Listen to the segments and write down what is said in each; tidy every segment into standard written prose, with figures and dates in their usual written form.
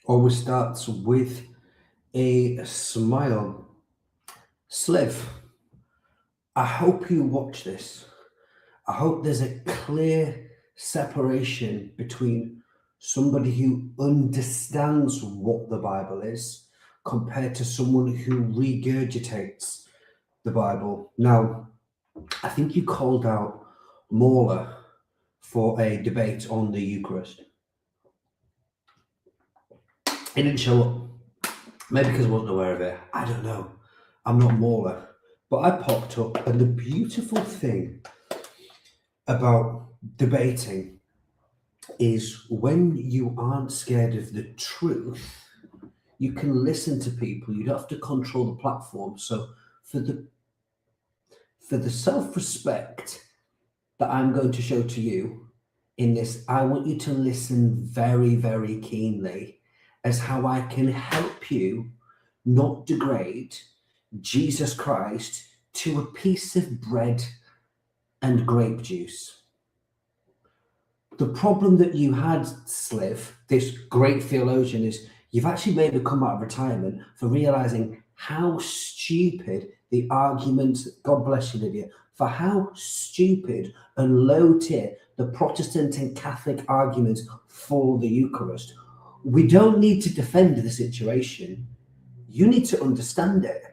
always starts with a smile. Sliv, I hope you watch this. I hope there's a clear separation between somebody who understands what the Bible is compared to someone who regurgitates the Bible. Now, I think you called out Mauler for a debate on the Eucharist. He didn't show up. Maybe because I wasn't aware of it. I don't know. I'm not Mauler. But I popped up, and the beautiful thing about debating is when you aren't scared of the truth, you can listen to people. You don't have to control the platform. So for the self-respect that I'm going to show to you in this, I want you to listen very, very keenly as how I can help you not degrade Jesus Christ to a piece of bread and grape juice. The problem that you had, Sliv, this great theologian, is you've actually maybe come out of retirement for realizing how stupid the arguments, God bless you, Lydia, for how stupid and low tier the Protestant and Catholic arguments for the Eucharist. We don't need to defend the situation. You need to understand it.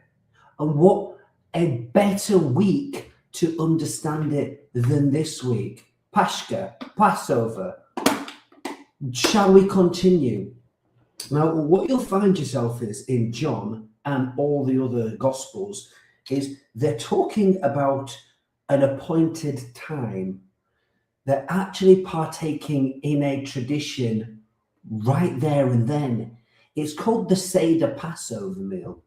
And what a better week to understand it than this week. Pascha, Passover. Shall we continue? Now, what you'll find yourself is in John and all the other Gospels is they're talking about an appointed time. They're actually partaking in a tradition right there and then. It's called the Seder Passover meal.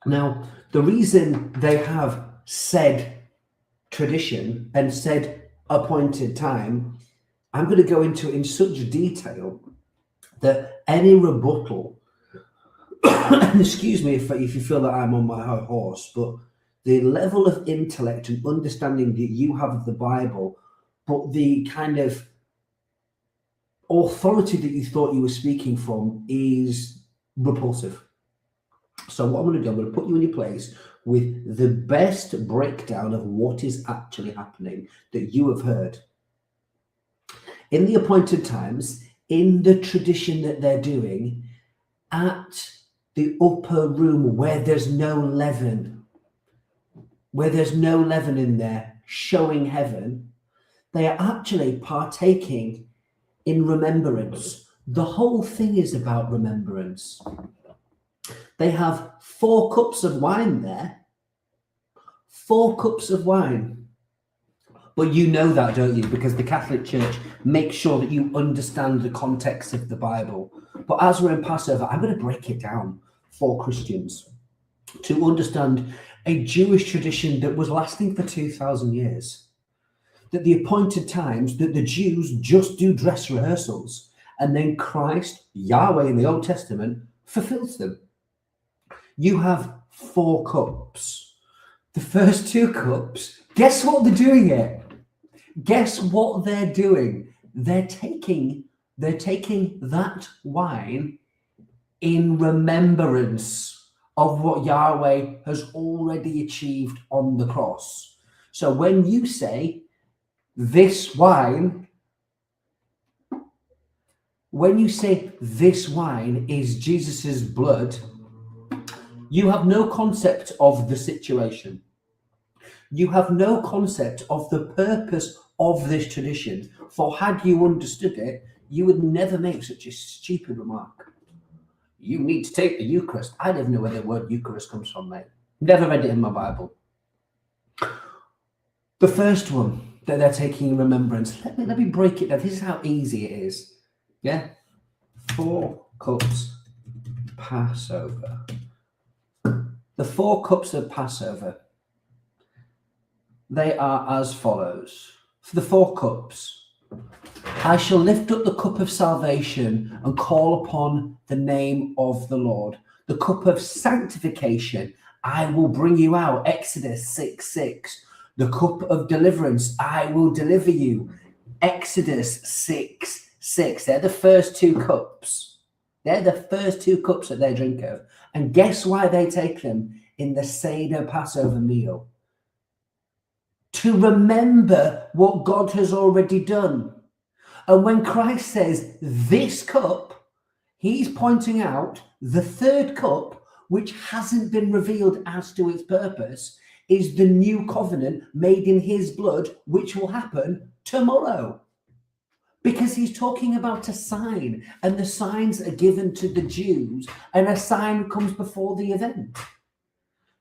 Now, the reason they have said tradition and said appointed time, I'm going to go into it in such detail that any rebuttal, excuse me if you feel that I'm on my high horse, but the level of intellect and understanding that you have of the Bible, but the kind of authority that you thought you were speaking from is repulsive. So what I'm going to do, I'm going to put you in your place with the best breakdown of what is actually happening that you have heard. In the appointed times, in the tradition that they're doing, at the upper room where there's no leaven in there showing heaven, they are actually partaking in remembrance. The whole thing is about remembrance. They have 4 cups of wine there. 4 cups of wine. But you know that, don't you? Because the Catholic Church makes sure that you understand the context of the Bible. But as we're in Passover, I'm going to break it down for Christians to understand a Jewish tradition that was lasting for 2,000 years. That the appointed times that the Jews just do dress rehearsals, and then Christ, Yahweh in the Old Testament, fulfills them. You have 4 cups. The first 2 cups, guess what they're doing here? Guess what they're doing? They're taking that wine in remembrance of what Yahweh has already achieved on the cross. So when you say this wine is Jesus's blood, you have no concept of the situation. You have no concept of the purpose of this tradition. For had you understood it, you would never make such a stupid remark. You need to take the Eucharist. I don't even know where the word Eucharist comes from, mate. Never read it in my Bible. The first one that they're taking in remembrance, let me break it down. This is how easy it is. Yeah? 4 cups Passover. The 4 cups of Passover, they are as follows. For the 4 cups, I shall lift up the cup of salvation and call upon the name of the Lord. The cup of sanctification, I will bring you out. Exodus 6:6. The cup of deliverance, I will deliver you. Exodus 6:6. 6. They're the first 2 cups. They're the first 2 cups that they drink of. And guess why they take them in the Seder Passover meal? To remember what God has already done. And when Christ says this cup, he's pointing out the 3rd cup, which hasn't been revealed as to its purpose, is the new covenant made in his blood, which will happen tomorrow. Because he's talking about a sign, and the signs are given to the Jews, and a sign comes before the event.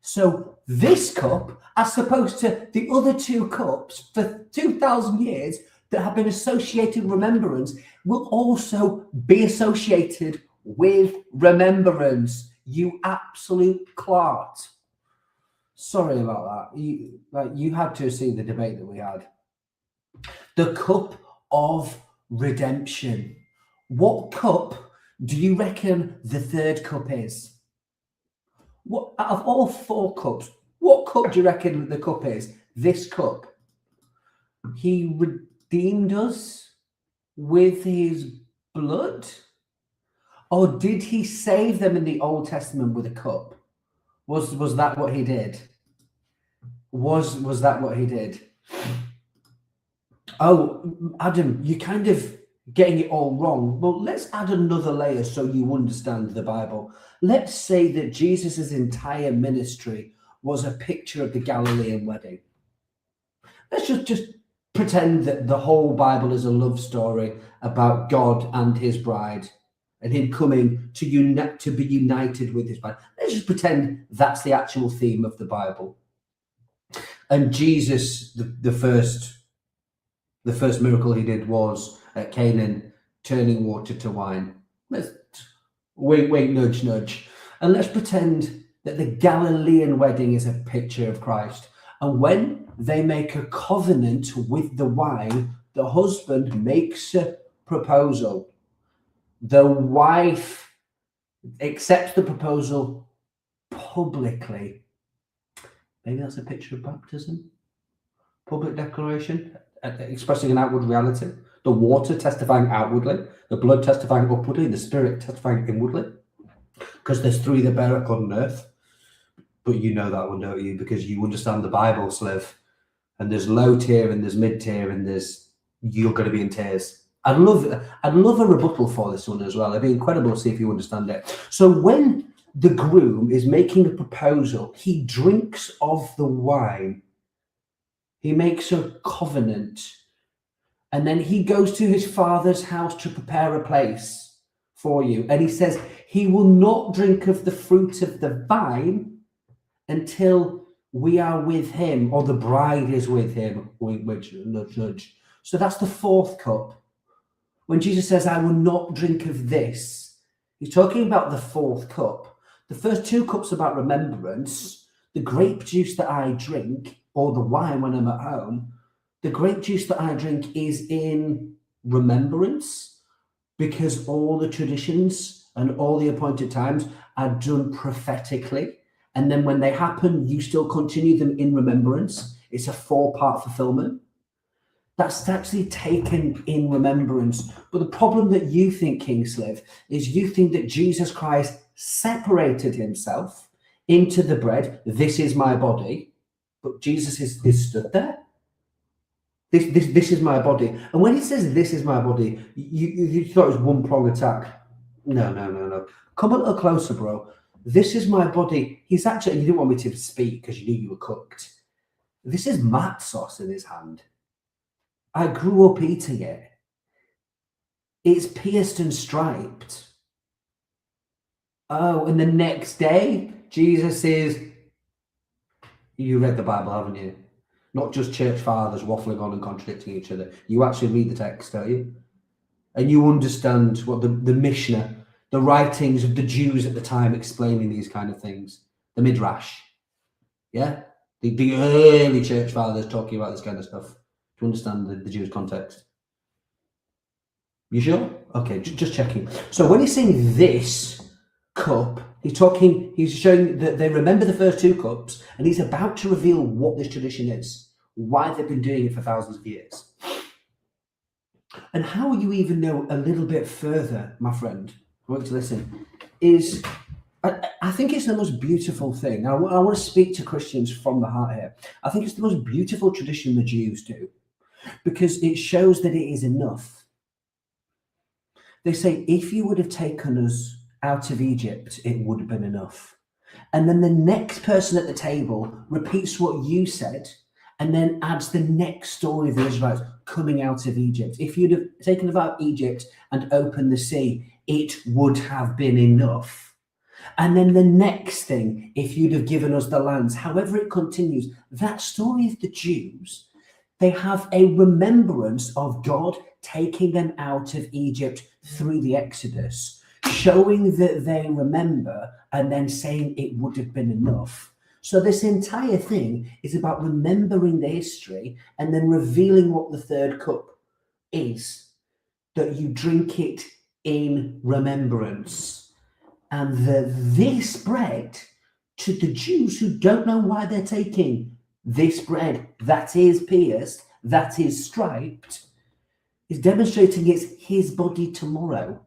So this cup, as opposed to the other 2 cups for 2,000 years that have been associated with remembrance, will also be associated with remembrance. You absolute clot. Sorry about that. You had to see the debate that we had. The cup of redemption. What cup do you reckon the 3rd cup is? What, out of all 4 cups, what cup do you reckon the cup is? This cup. He redeemed us with his blood? Or did he save them in the Old Testament with a cup? Was that what he did? Was that what he did? Oh, Adam, you're kind of getting it all wrong. Well, let's add another layer so you understand the Bible. Let's say that Jesus' entire ministry was a picture of the Galilean wedding. Let's just pretend that the whole Bible is a love story about God and his bride, and him coming to be united with his bride. Let's just pretend that's the actual theme of the Bible. And Jesus, the first miracle he did was at Canaan, turning water to wine. Let's wink, nudge, nudge. And let's pretend that the Galilean wedding is a picture of Christ. And when they make a covenant with the wine, the husband makes a proposal. The wife accepts the proposal publicly. Maybe that's a picture of baptism. Public declaration, expressing an outward reality. The water testifying outwardly, the blood testifying upwardly, the spirit testifying inwardly. Because there's 3 that bear record on earth. But you know that one, don't you? Because you understand the Bible, Silv. And there's low tier and there's mid tier and you're going to be in tears. I'd love a rebuttal for this one as well. It'd be incredible to see if you understand it. So when the groom is making a proposal, he drinks of the wine. He makes a covenant. And then he goes to his father's house to prepare a place for you. And he says he will not drink of the fruit of the vine until we are with him, or the bride is with him. Which nudge. So that's the 4th cup. When Jesus says, I will not drink of this, he's talking about the 4th cup. The first 2 cups about remembrance. The grape juice that I drink, or the wine when I'm at home, the grape juice that I drink is in remembrance, because all the traditions and all the appointed times are done prophetically. And then when they happen, you still continue them in remembrance. It's a 4-part fulfillment. That's actually taken in remembrance. But the problem that you think, King Silv, is you think that Jesus Christ separated himself into the bread. This is my body. But Jesus is stood there. This is my body. And when he says this is my body, you thought it was one-prong attack. No. Come a little closer, bro. This is my body. He's actually, you didn't want me to speak because you knew you were cooked. This is mat sauce in his hand. I grew up eating it. It's pierced and striped. Oh, and the next day, Jesus is... You read the Bible, haven't you? Not just church fathers waffling on and contradicting each other. You actually read the text, don't you? And you understand what the Mishnah, the writings of the Jews at the time explaining these kind of things. The Midrash. Yeah? The early church fathers talking about this kind of stuff. To understand the Jewish context. You sure? Okay, just checking. So when he's saying this cup, he's showing that they remember the first 2 cups, and he's about to reveal what this tradition is, why they've been doing it for thousands of years. And how you even know a little bit further, my friend, I want you to listen, is I think it's the most beautiful thing. I want to speak to Christians from the heart here. I think it's the most beautiful tradition the Jews do because it shows that it is enough. They say, if you would have taken us out of Egypt, it would have been enough. And then the next person at the table repeats what you said and then adds the next story of the Israelites coming out of Egypt. If you'd have taken us out of Egypt and opened the sea, it would have been enough. And then the next thing, if you'd have given us the lands, however it continues, that story of the Jews, they have a remembrance of God taking them out of Egypt through the Exodus, showing that they remember and then saying it would have been enough. So this entire thing is about remembering the history and then revealing what the third cup is, that you drink it in remembrance. And this bread, to the Jews who don't know why they're taking this bread that is pierced, that is striped, is demonstrating it's his body tomorrow,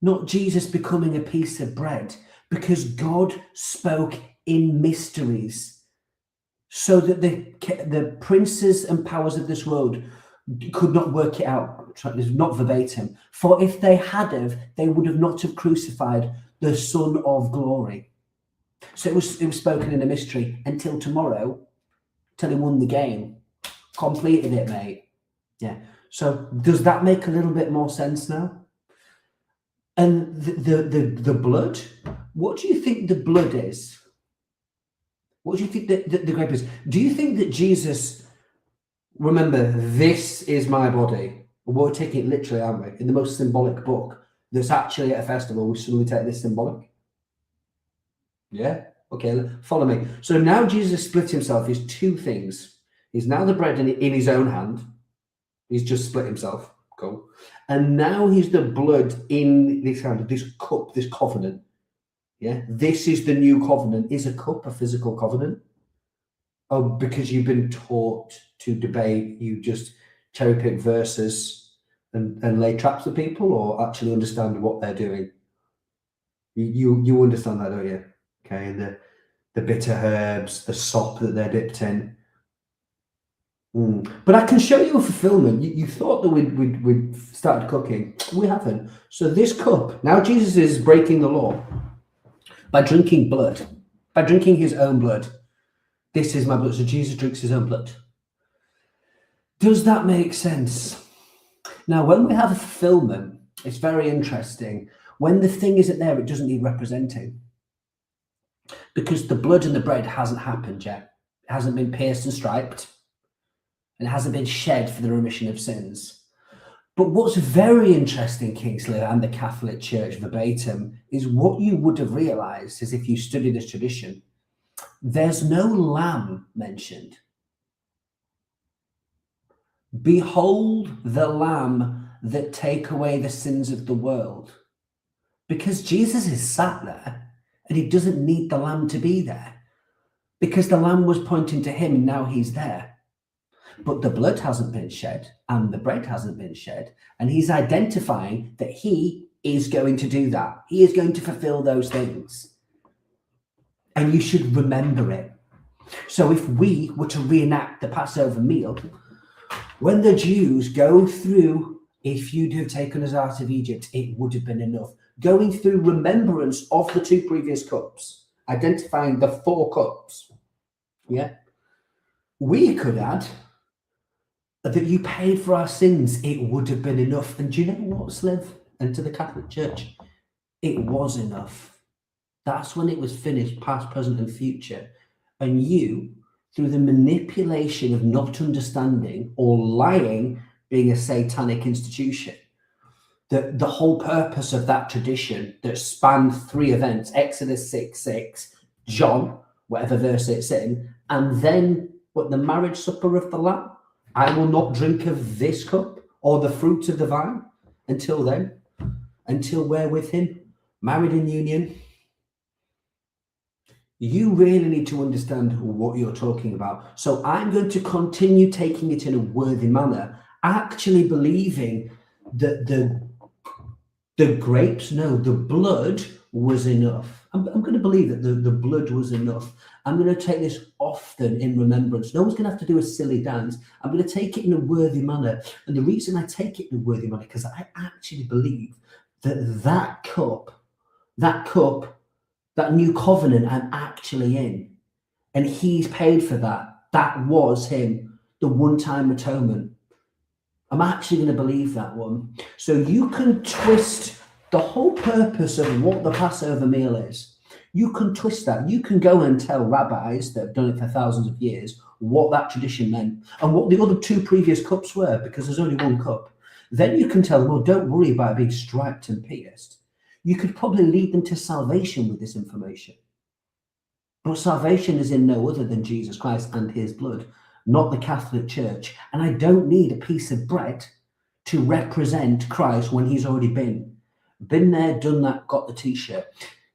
not Jesus becoming a piece of bread, because God spoke in mysteries so that the princes and powers of this world could not work it out. It's not verbatim. For if they had have, they would have not have crucified the Son of Glory. So it was spoken in a mystery until tomorrow, till he won the game, completed it, mate. Yeah. So does that make a little bit more sense now? And the blood. What do you think the blood is? What do you think the grape is? Do you think that Jesus? Remember, this is my body. We're taking it literally, aren't we? In the most symbolic book that's actually at a festival, we suddenly take this symbolic. Yeah? Okay, follow me. So now Jesus split himself. He's two things. He's now the bread in his own hand. He's just split himself. Cool. And now he's the blood in this hand, this cup, this covenant. Yeah? This is the new covenant. Is a cup a physical covenant? Oh, because you've been taught to debate, you just cherry pick verses and lay traps for people, or actually understand what they're doing? You understand that, don't you? Okay, and the bitter herbs, the sop that they're dipped in. But I can show you a fulfillment. You thought that we'd started cooking. We haven't. So this cup, now Jesus is breaking the law by drinking blood, by drinking his own blood. This is my blood. So Jesus drinks his own blood. Does that make sense? Now, when we have a fulfillment, it's very interesting. When the thing isn't there, it doesn't need representing. Because the blood and the bread hasn't happened yet. It hasn't been pierced and striped. And it hasn't been shed for the remission of sins. But what's very interesting, Kingsley, and the Catholic Church verbatim, is what you would have realised is if you study this tradition, there's no lamb mentioned. Behold the lamb that take away the sins of the world. Because Jesus is sat there and he doesn't need the lamb to be there. Because the lamb was pointing to him and now he's there. But the blood hasn't been shed and the bread hasn't been shed. And he's identifying that he is going to do that. He is going to fulfill those things. And you should remember it. So if we were to reenact the Passover meal, when the Jews go through, if you'd have taken us out of Egypt, it would have been enough. Going through remembrance of the two previous cups, identifying the 4 cups. Yeah. We could add that you paid for our sins, it would have been enough. And do you know what, Silv? And to the Catholic Church, it was enough. That's when it was finished, past, present, and future. And you, through the manipulation of not understanding or lying, being a satanic institution, the whole purpose of that tradition that spanned 3 events, Exodus 6:6, John, whatever verse it's in, and then what, the marriage supper of the Lamb? I will not drink of this cup or the fruit of the vine until then, until we're with him, married in union. You really need to understand what you're talking about. So I'm going to continue taking it in a worthy manner actually believing that the grapes, no, the blood was enough. I'm going to believe that the blood was enough. I'm going to take this often in remembrance. No one's going to have to do a silly dance. I'm going to take it in a worthy manner. And the reason I take it in a worthy manner, because I actually believe that that cup, that new covenant I'm actually in, and he's paid for that. That was him, the one-time atonement. I'm actually going to believe that one. So you can twist the whole purpose of what the Passover meal is. You can twist that. You can go and tell rabbis that have done it for thousands of years what that tradition meant and what the other two previous cups were, because there's only one cup. Then you can tell them, oh, don't worry about being striped and pierced. You could probably lead them to salvation with this information. But salvation is in no other than Jesus Christ and his blood, not the Catholic Church. And I don't need a piece of bread to represent Christ when he's already been there, done that, got the t-shirt.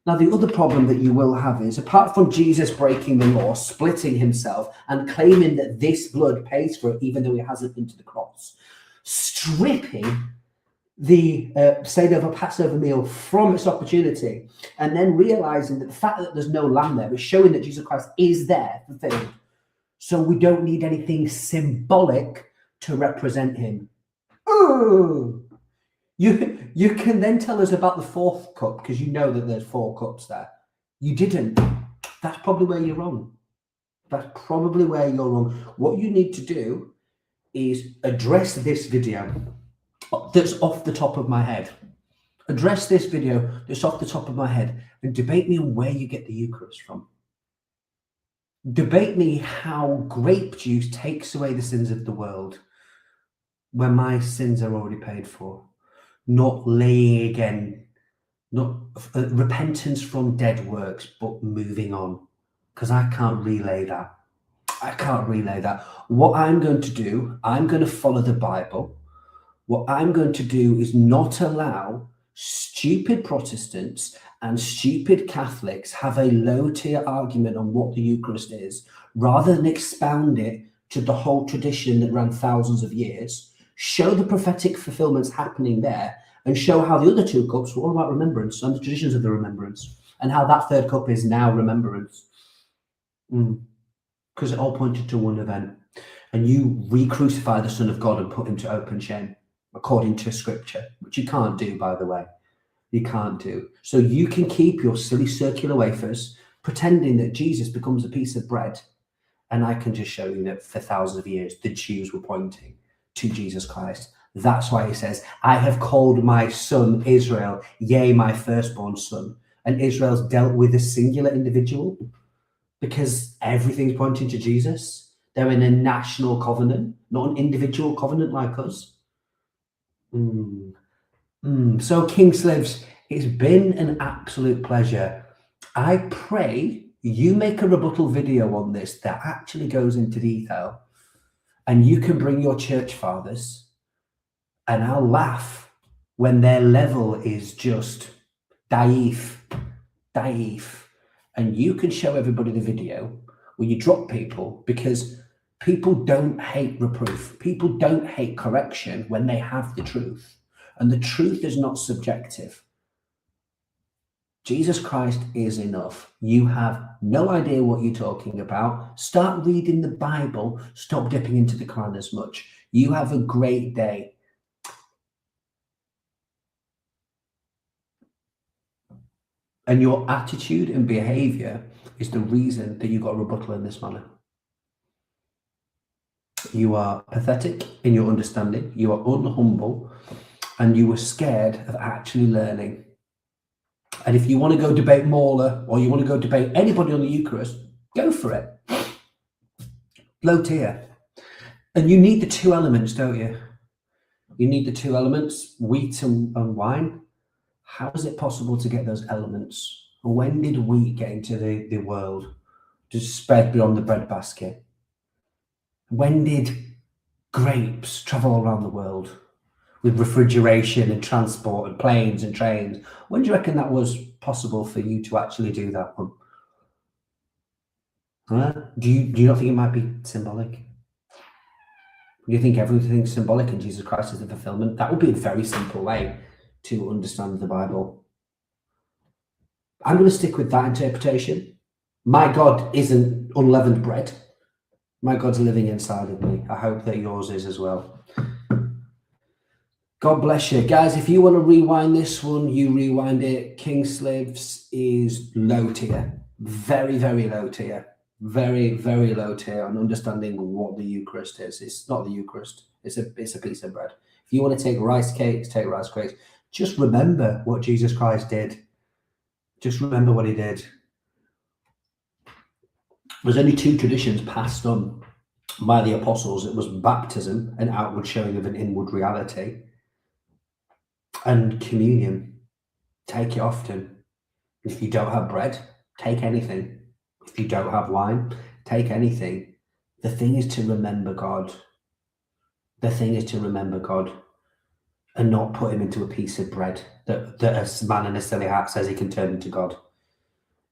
Now, the other problem that you will have is, apart from Jesus breaking the law, splitting himself and claiming that this blood pays for it, even though he hasn't been to the cross, stripping the Seder of a Passover meal from its opportunity, and then realizing that the fact that there's no lamb there is showing that Jesus Christ is there fulfilled. So we don't need anything symbolic to represent him. Oh, you can then tell us about the fourth cup, because you know that there's 4 cups there. You didn't. That's probably where you're wrong. That's probably where you're wrong. What you need to do is address this video that's off the top of my head. Address this video that's off the top of my head and debate me on where you get the Eucharist from. Debate me how grape juice takes away the sins of the world when my sins are already paid for. Not laying again, not repentance from dead works, but moving on. Because I can't relay that. I can't relay that. What I'm going to do, I'm going to follow the Bible. What I'm going to do is not allow stupid Protestants and stupid Catholics have a low-tier argument on what the Eucharist is, rather than expound it to the whole tradition that ran thousands of years, show the prophetic fulfillments happening there, and show how the other 2 cups were all about remembrance and the traditions of the remembrance, and how that 3rd cup is now remembrance. Because it all pointed to one event. And you re-crucify the Son of God and put him to open shame, according to Scripture, which you can't do, by the way. You can't do. So you can keep your silly circular wafers, pretending that Jesus becomes a piece of bread, and I can just show you that for thousands of years, the Jews were pointing to Jesus Christ. That's why he says, I have called my son Israel, yea, my firstborn son. And Israel's dealt with a singular individual because everything's pointing to Jesus. They're in a national covenant, not an individual covenant like us. So, King Slivs, it's been an absolute pleasure. I pray you make a rebuttal video on this that actually goes into detail, and you can bring your church fathers, and I'll laugh when their level is just daif, and you can show everybody the video where you drop people, because people don't hate reproof. People don't hate correction when they have the truth. And the truth is not subjective. Jesus Christ is enough. You have no idea what you're talking about. Start reading the Bible. Stop dipping into the Quran as much. You have a great day. And your attitude and behavior is the reason that you got a rebuttal in this manner. You are pathetic in your understanding. You are unhumble. And you were scared of actually learning. And if you want to go debate Mauler, or you want to go debate anybody on the Eucharist, go for it. Low tier. And you need the 2 elements, don't you? You need the 2 elements, wheat and wine. How is it possible to get those elements? When did wheat get into the world to spread beyond the breadbasket? When did grapes travel around the world with refrigeration and transport and planes and trains? When do you reckon that was possible for you to actually do that one? Do you not think it might be symbolic? Do you think everything's symbolic and Jesus Christ is the fulfillment? That would be a very simple way to understand the Bible. I'm going to stick with that interpretation. My God isn't unleavened bread. My God's living inside of me. I hope that yours is as well. God bless you. Guys, if you want to rewind this one, you rewind it. King Slivs is low tier. Very, very low tier. Very, very low tier on understanding what the Eucharist is. It's not the Eucharist. It's a piece of bread. If you want to take rice cakes, take rice cakes. Just remember what Jesus Christ did. Just remember what he did. There's only two traditions passed on by the apostles. It was baptism, an outward showing of an inward reality, and communion. Take it often. If you don't have bread, take anything. If you don't have wine, take anything. The thing is to remember God. The thing is to remember God and not put him into a piece of bread that a man in a silly hat says he can turn into God.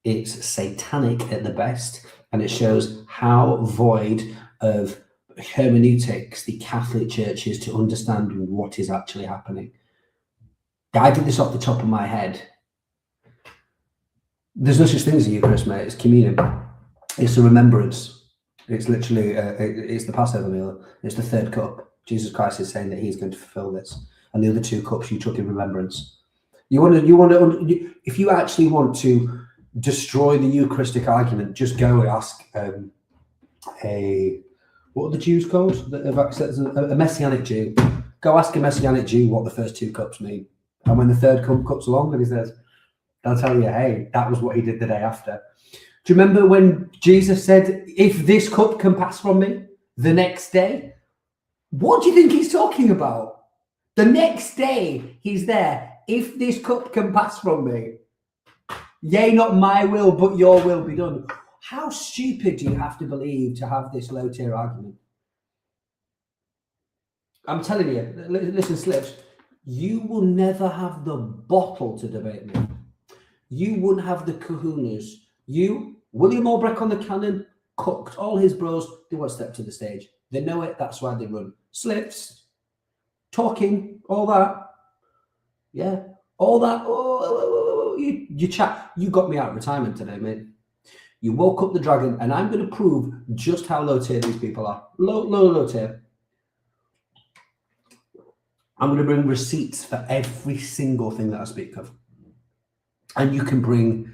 It's satanic at the best, and it shows how void of hermeneutics the Catholic Church is to understand what is actually happening. I did this off the top of my head. There's no such thing as a Eucharist, mate. It's communion. It's a remembrance. It's literally, it's the Passover meal. It's the third cup. Jesus Christ is saying that he's going to fulfill this. And the other two cups you took in remembrance. If you actually want to destroy the Eucharistic argument, just go ask what are the Jews called? A Messianic Jew. Go ask a Messianic Jew what the first two cups mean. And when the third cup comes along, and he says, they'll tell you, hey, that was what he did the day after. Do you remember when Jesus said, if this cup can pass from me the next day? What do you think he's talking about? The next day he's there. If this cup can pass from me, yea, not my will, but your will be done. How stupid do you have to believe to have this low tier argument? I'm telling you, listen, Slips, you will never have the bottle to debate me. You wouldn't have the kahunas. You, William Albrecht on the cannon, cooked all his bros. They won't step to the stage. They know it. That's why they run. Slips, talking, all that. Yeah, all that. Oh, you chat. You got me out of retirement today, mate. You woke up the dragon, and I'm going to prove just how low tier these people are. Low tier. I'm going to bring receipts for every single thing that I speak of. And you can bring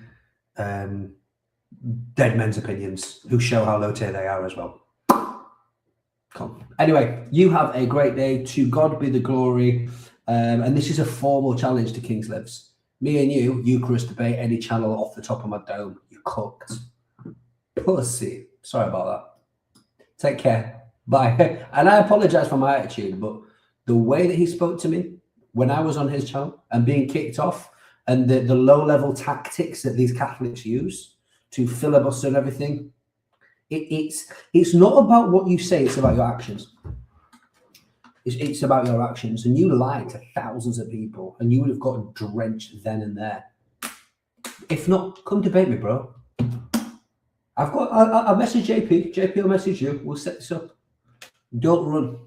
dead men's opinions who show how low tier they are as well. Cool. Anyway, you have a great day. To God be the glory. And this is a formal challenge to King's Lives. Me and you, Eucharist debate any channel off the top of my dome. You cooked. Pussy. Sorry about that. Take care. Bye. And I apologize for my attitude, but the way that he spoke to me when I was on his channel and being kicked off, and the low-level tactics that these Catholics use to filibuster and everything, it's not about what you say, it's about your actions. It's about your actions. And you lied to thousands of people, and you would have gotten drenched then and there. If not, come debate me, bro. I'll message JP. JP will message you. We'll set this up. Don't run.